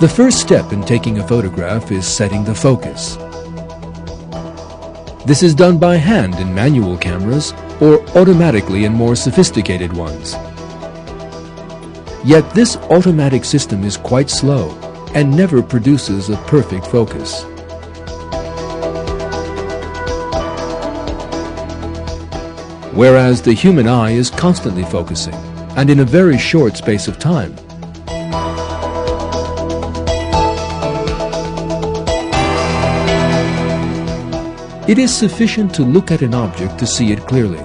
The first step in taking a photograph is setting the focus. This is done by hand in manual cameras or automatically in more sophisticated ones. Yet this automatic system is quite slow and never produces a perfect focus. Whereas the human eye is constantly focusing, and in a very short space of time. It is sufficient to look at an object to see it clearly.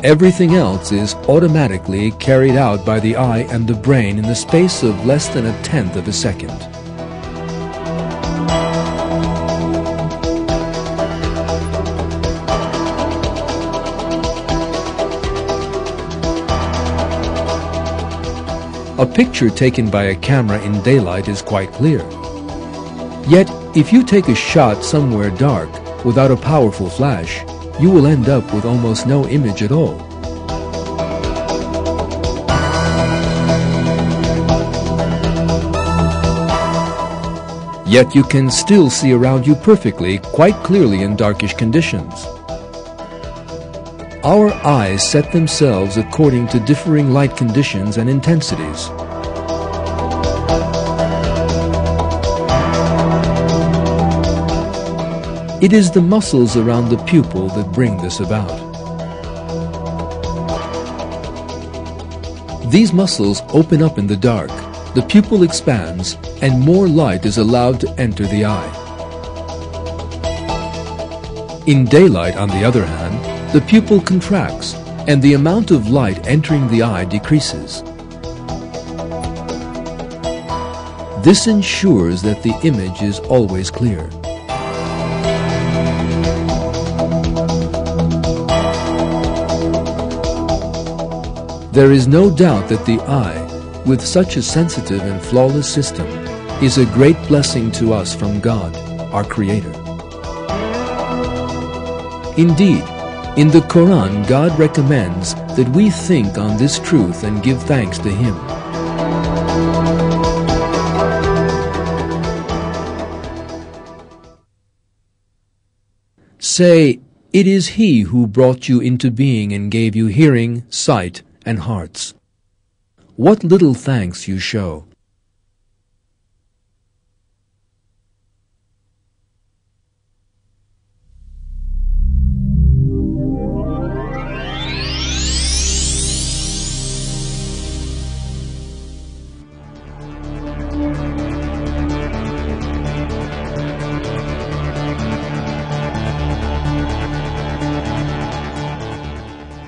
Everything else is automatically carried out by the eye and the brain in the space of less than 1/10 of a second. A picture taken by a camera in daylight is quite clear. Yet, if you take a shot somewhere dark without a powerful flash, you will end up with almost no image at all. Yet you can still see around you perfectly, quite clearly in darkish conditions. Our eyes set themselves according to differing light conditions and intensities. It is the muscles around the pupil that bring this about. These muscles open up in the dark, the pupil expands, and more light is allowed to enter the eye. In daylight, on the other hand, the pupil contracts, and the amount of light entering the eye decreases. This ensures that the image is always clear. There is no doubt that the eye, with such a sensitive and flawless system, is a great blessing to us from God, our Creator. Indeed, in the Quran, God recommends that we think on this truth and give thanks to Him. Say, it is He who brought you into being and gave you hearing, sight, and hearts. What little thanks you show.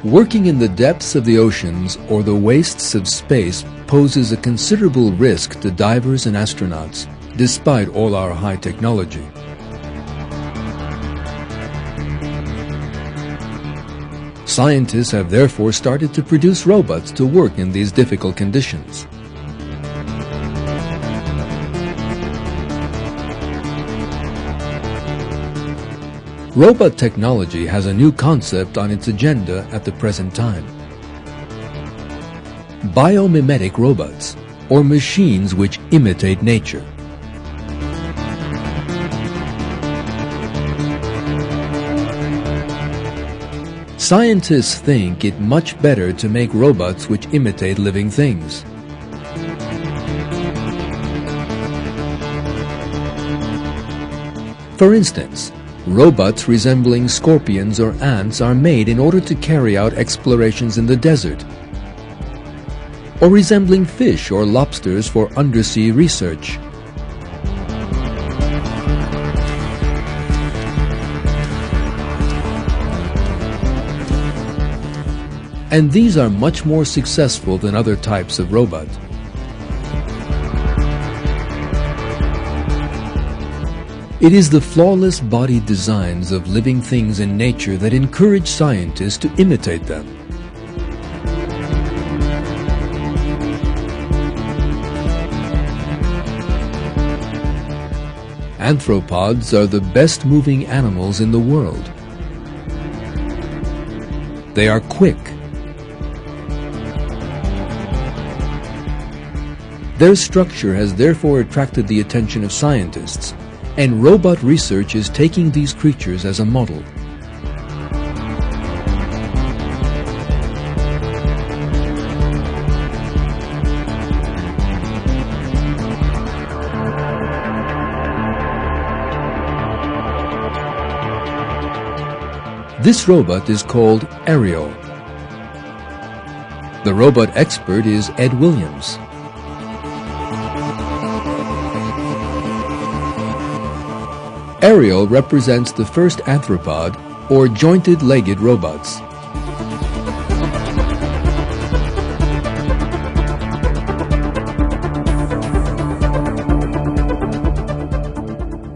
Working in the depths of the oceans or the wastes of space poses a considerable risk to divers and astronauts, despite all our high technology. Scientists have therefore started to produce robots to work in these difficult conditions. Robot technology has a new concept on its agenda at the present time. Biomimetic robots, or machines which imitate nature. Scientists think it much better to make robots which imitate living things. For instance, robots resembling scorpions or ants are made in order to carry out explorations in the desert, or resembling fish or lobsters for undersea research. And these are much more successful than other types of robot. It is the flawless body designs of living things in nature that encourage scientists to imitate them. Anthropods are the best moving animals in the world. They are quick. Their structure has therefore attracted the attention of scientists, and robot research is taking these creatures as a model. This robot is called Ariel. The robot expert is Ed Williams. Ariel represents the first arthropod, or jointed-legged robots.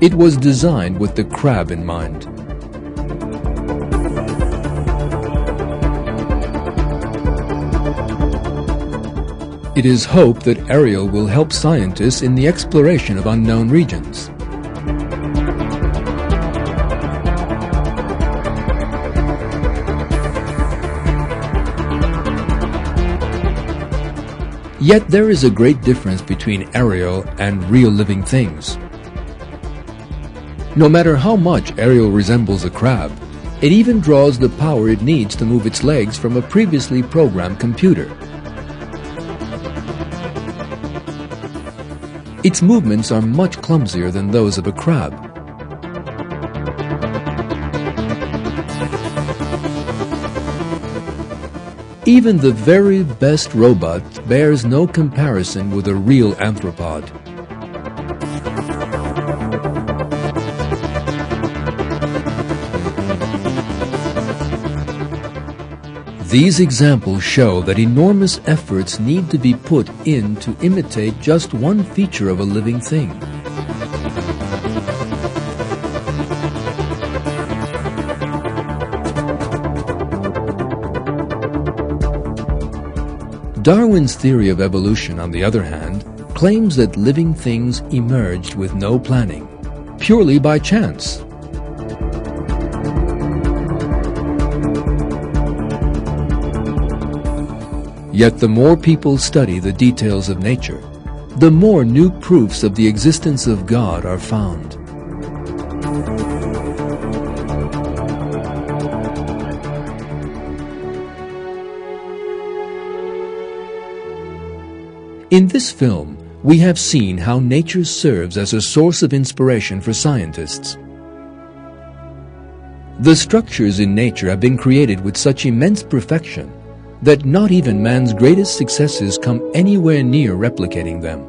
It was designed with the crab in mind. It is hoped that Ariel will help scientists in the exploration of unknown regions. Yet there is a great difference between Ariel and real living things. No matter how much Ariel resembles a crab, it even draws the power it needs to move its legs from a previously programmed computer. Its movements are much clumsier than those of a crab. Even the very best robot bears no comparison with a real arthropod. These examples show that enormous efforts need to be put in to imitate just one feature of a living thing. Darwin's theory of evolution, on the other hand, claims that living things emerged with no planning, purely by chance. Yet the more people study the details of nature, the more new proofs of the existence of God are found. In this film, we have seen how nature serves as a source of inspiration for scientists. The structures in nature have been created with such immense perfection that not even man's greatest successes come anywhere near replicating them.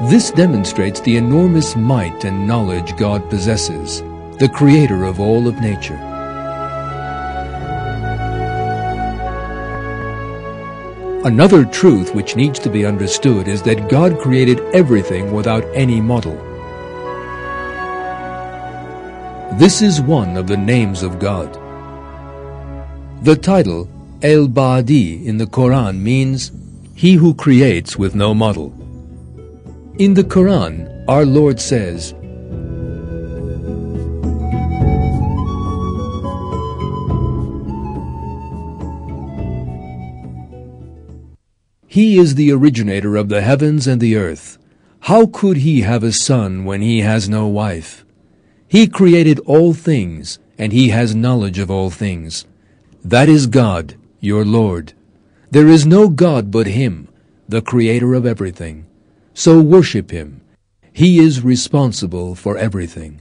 This demonstrates the enormous might and knowledge God possesses, the creator of all of nature. Another truth which needs to be understood is that God created everything without any model. This is one of the names of God. The title, El-Badi, in the Quran means, He who creates with no model. In the Quran, our Lord says, He is the originator of the heavens and the earth. How could He have a son when He has no wife? He created all things, and He has knowledge of all things. That is God, your Lord. There is no God but Him, the Creator of everything. So worship Him. He is responsible for everything.